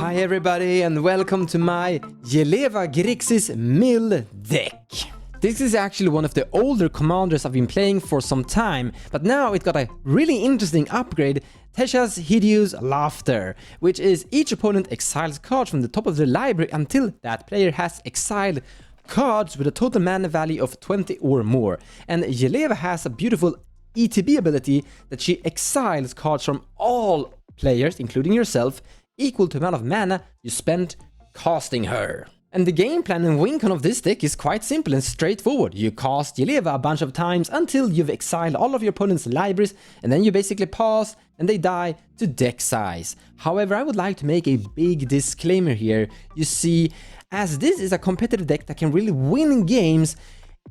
Hi everybody and welcome to my Jeleva Grixis Mill deck. This is actually one of the older commanders I've been playing for some time, but now it got a really interesting upgrade, Tesha's Hideous Laughter, which is each opponent exiles cards from the top of their library until that player has exiled cards with a total mana value of 20 or more. And Yeleva has a beautiful ETB ability that she exiles cards from all players, including yourself, equal to the amount of mana you spent casting her. And the game plan and wincon of this deck is quite simple and straightforward. You cast Jeleva a bunch of times until you've exiled all of your opponent's libraries, and then you basically pause and they die to deck size. However, I would like to make a big disclaimer here. You see, as this is a competitive deck that can really win games,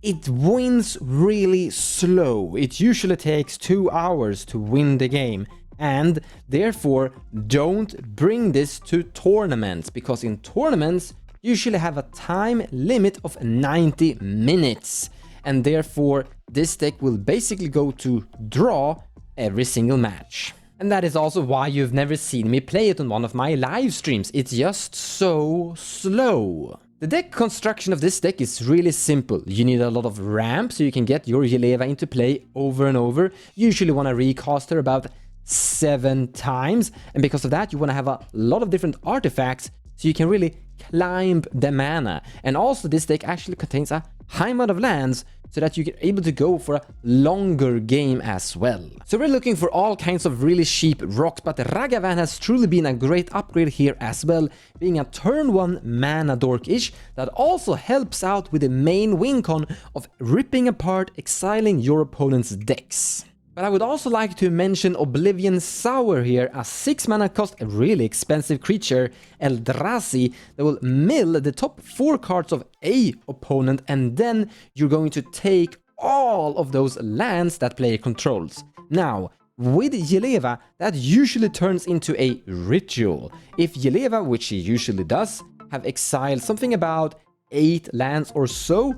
it wins really slow. It usually takes 2 hours to win the game. And therefore, don't bring this to tournaments, because in tournaments, you usually have a time limit of 90 minutes. And therefore, this deck will basically go to draw every single match. And that is also why you've never seen me play it on one of my live streams. It's just so slow. The deck construction of this deck is really simple. You need a lot of ramp so you can get your Yeleva into play over and over. You usually want to recast her about 7 times, and because of that you want to have a lot of different artifacts so you can really climb the mana. And also this deck actually contains a high amount of lands so that you're able to go for a longer game as well. So we're looking for all kinds of really cheap rocks, but Ragavan has truly been a great upgrade here as well, being a turn 1 mana dork-ish that also helps out with the main wincon of ripping apart, exiling your opponent's decks. But I would also like to mention Oblivion Sour here, a 6 mana cost, a really expensive creature, Eldrazi, that will mill the top 4 cards of a opponent, and then you're going to take all of those lands that player controls. Now, with Yeleva, that usually turns into a ritual. If Yeleva, which she usually does, have exiled something about 8 lands or so,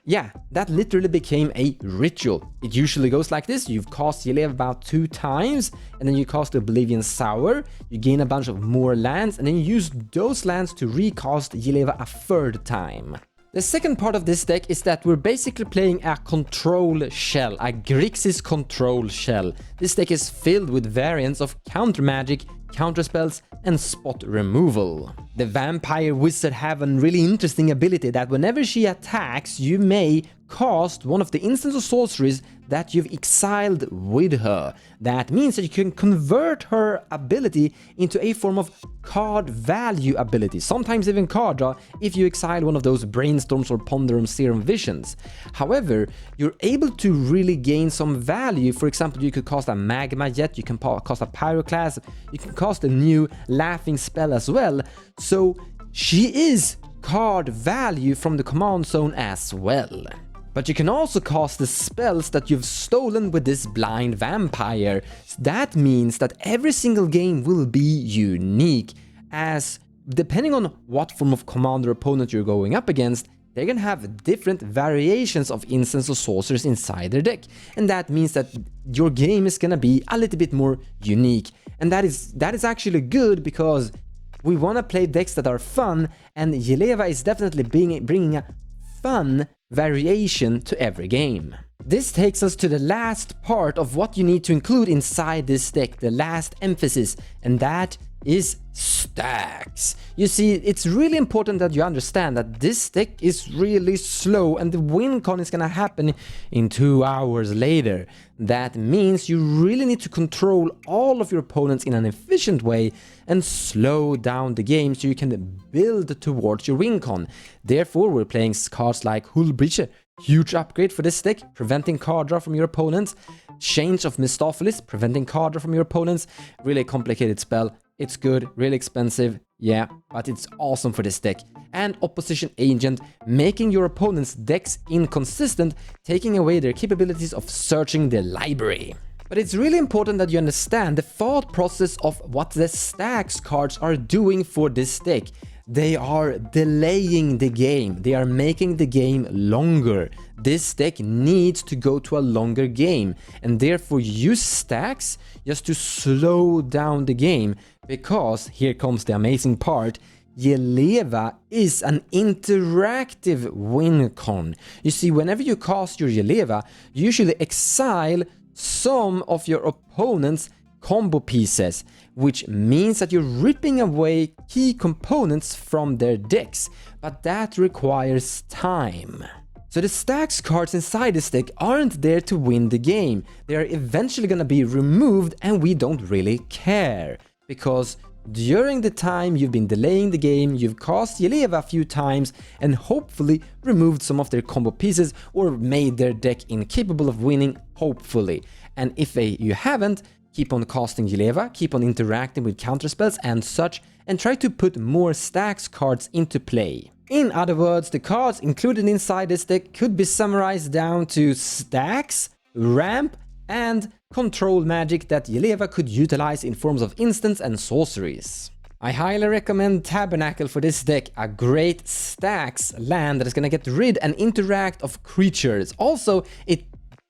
yeah, that literally became a ritual. It usually goes like this: you've cast Yeleva about 2 times, and then you cast Oblivion Sour, you gain a bunch of more lands, and then you use those lands to recast Yeleva a 3rd time. The second part of this deck is that we're basically playing a control shell, a Grixis control shell. This deck is filled with variants of counter magic, counter spells, and spot removal. The Vampire Wizard have a really interesting ability that whenever she attacks, you may cast one of the instants or sorceries that you've exiled with her. That means that you can convert her ability into a form of card value ability, sometimes even card draw, if you exile one of those Brainstorms or Ponderum Serum Visions. However, you're able to really gain some value. For example, you could cast a Magma Jet, you can cast a Pyroclast, you can cast a new Laughing Spell as well. So she is card value from the command zone as well. But you can also cast the spells that you've stolen with this blind vampire. That means that every single game will be unique, as depending on what form of commander opponent you're going up against, they're gonna have different variations of instants or sorcerers inside their deck. And that means that your game is gonna be a little bit more unique. And that is actually good, because we wanna play decks that are fun, and Yeleva is definitely bringing a fun variation to every game. This takes us to the last part of what you need to include inside this deck, the last emphasis, and that is Stax. You see, it's really important that you understand that this deck is really slow, and the wincon is gonna happen in 2 hours later. That means you really need to control all of your opponents in an efficient way and slow down the game so you can build towards your wincon. Therefore, we're playing cards like Hullbreacher, huge upgrade for this deck, preventing card draw from your opponents. Change of Mistopheles, preventing card draw from your opponents. Really complicated spell. It's good, really expensive, yeah, but it's awesome for this deck. And Opposition Agent, making your opponent's decks inconsistent, taking away their capabilities of searching the library. But it's really important that you understand the thought process of what the Stax cards are doing for this deck. they are delaying the game. They are making the game longer. This deck needs to go to a longer game, and therefore use Stax just to slow down the game, because here comes the amazing part. Yeleva is an interactive wincon. You see, whenever you cast your Yeleva, you usually exile some of your opponent's combo pieces, which means that you're ripping away key components from their decks, but that requires time. So the Stax cards inside this deck aren't there to win the game. They are eventually gonna be removed, and we don't really care, because during the time you've been delaying the game, you've cast Jeleva a few times and hopefully removed some of their combo pieces or made their deck incapable of winning, hopefully. And if you haven't, keep on casting Jeleva, keep on interacting with counterspells and such, and try to put more Stax cards into play. In other words, the cards included inside this deck could be summarized down to Stax, ramp, and control magic that Yeleva could utilize in forms of instants and sorceries. I highly recommend Tabernacle for this deck, a great Stax land that is gonna get rid and interact of creatures. Also, it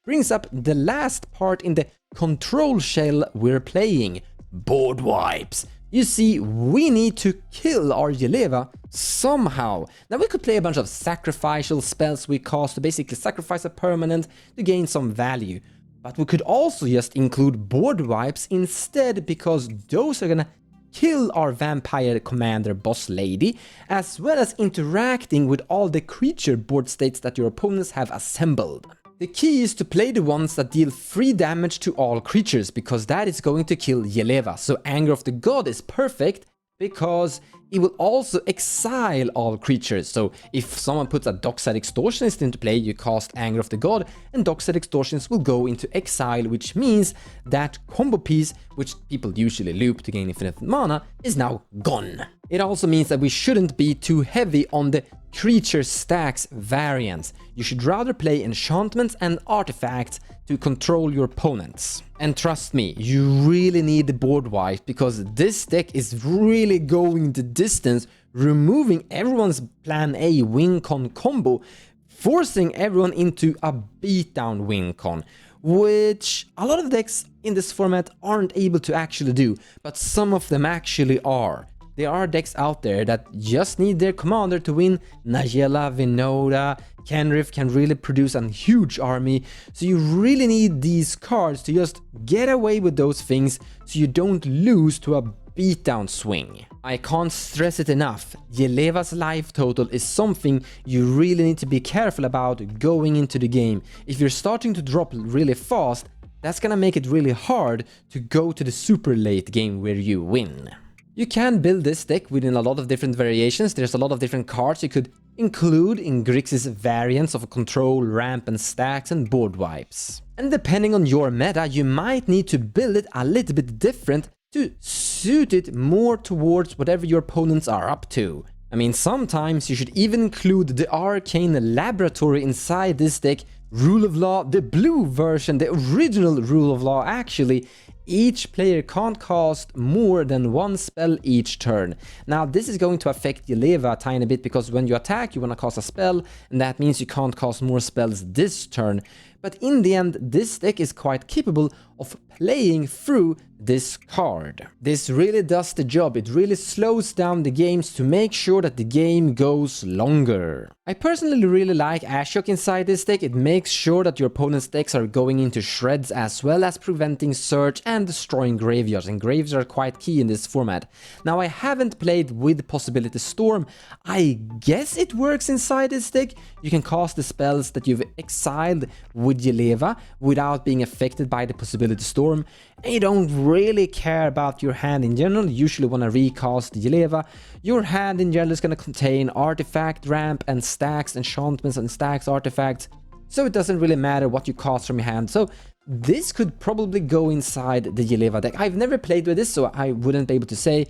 brings up the last part in the control shell we're playing, board wipes. You see, we need to kill our Yeleva somehow. Now we could play a bunch of sacrificial spells we cast to basically sacrifice a permanent to gain some value. But we could also just include board wipes instead, because those are gonna kill our vampire commander boss lady, as well as interacting with all the creature board states that your opponents have assembled. The key is to play the ones that deal free damage to all creatures, because that is going to kill Yeleva. So Anger of the God is perfect, because it will also exile all creatures. So if someone puts a Dockside Extortionist into play, you cast Anger of the God, and Dockside Extortionist will go into exile, which means that combo piece, which people usually loop to gain infinite mana, is now gone. It also means that we shouldn't be too heavy on the creature stacks variants. You should rather play enchantments and artifacts to control your opponents. And trust me, you really need the board wipe, because this deck is really going the distance, removing everyone's plan A wincon combo, forcing everyone into a beatdown wincon, which a lot of decks in this format aren't able to actually do, but some of them actually are. There are decks out there that just need their commander to win. Najela, Vinoda, Kenrith can really produce a huge army, so you really need these cards to just get away with those things so you don't lose to a beatdown swing. I can't stress it enough, Yeleva's life total is something you really need to be careful about going into the game. If you're starting to drop really fast, that's gonna make it really hard to go to the super late game where you win. You can build this deck within a lot of different variations. There's a lot of different cards you could include in Grixis variants of control, ramp, and stacks, and board wipes. And depending on your meta, you might need to build it a little bit different to suit it more towards whatever your opponents are up to. I mean, sometimes you should even include the Arcane Laboratory inside this deck, Rule of Law, the blue version, the original Rule of Law actually. Each player can't cast more than one spell each turn. Now this is going to affect Yeleva a tiny bit, because when you attack you want to cast a spell, and that means you can't cast more spells this turn. But in the end, this deck is quite capable of playing through this card. This really does the job. It really slows down the games to make sure that the game goes longer. I personally really like Ashok inside this deck. It makes sure that your opponent's decks are going into shreds, as well as preventing search and destroying graveyards, and graveyards are quite key in this format. Now I haven't played with Possibility Storm. I guess it works inside this deck. You can cast the spells that you've exiled with Jeleva without being affected by the Possibility Storm, and you don't really care about your hand in general. You usually want to recast Jeleva. Your hand in general is going to contain artifact, ramp, and stacks, enchantments, and stacks artifacts, so it doesn't really matter what you cast from your hand. So this could probably go inside the Jeleva deck. I've never played with this, so I wouldn't be able to say,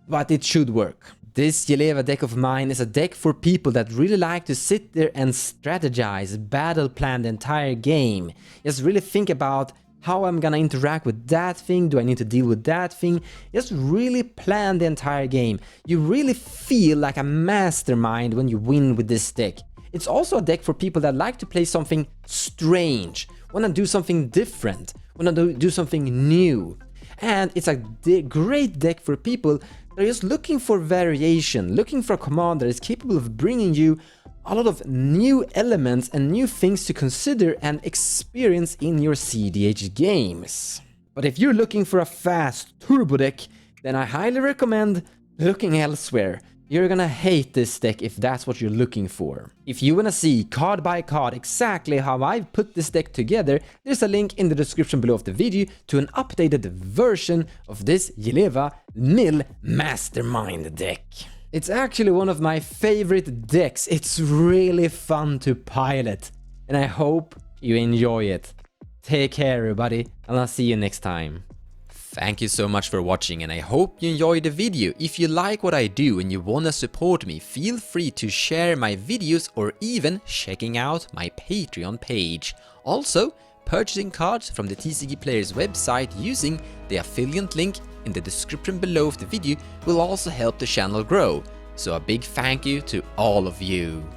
but it should work. This Yeleva deck of mine is a deck for people that really like to sit there and strategize, battle plan the entire game. Just really think about how I'm gonna interact with that thing, do I need to deal with that thing? Just really plan the entire game. You really feel like a mastermind when you win with this deck. It's also a deck for people that like to play something strange, wanna do something different, wanna do something new. And it's a great deck for people that are just looking for variation, looking for a commander that is capable of bringing you a lot of new elements and new things to consider and experience in your cEDH games. But if you're looking for a fast turbo deck, then I highly recommend looking elsewhere. You're gonna hate this deck if that's what you're looking for. If you wanna see card by card exactly how I've put this deck together, there's a link in the description below of the video to an updated version of this Jeleva Mill Mastermind deck. It's actually one of my favorite decks. It's really fun to pilot, and I hope you enjoy it. Take care everybody, and I'll see you next time. Thank you so much for watching, and I hope you enjoyed the video. If you like what I do and you wanna support me, feel free to share my videos or even checking out my Patreon page. Also, purchasing cards from the TCG Players website using the affiliate link in the description below of the video will also help the channel grow. So a big thank you to all of you.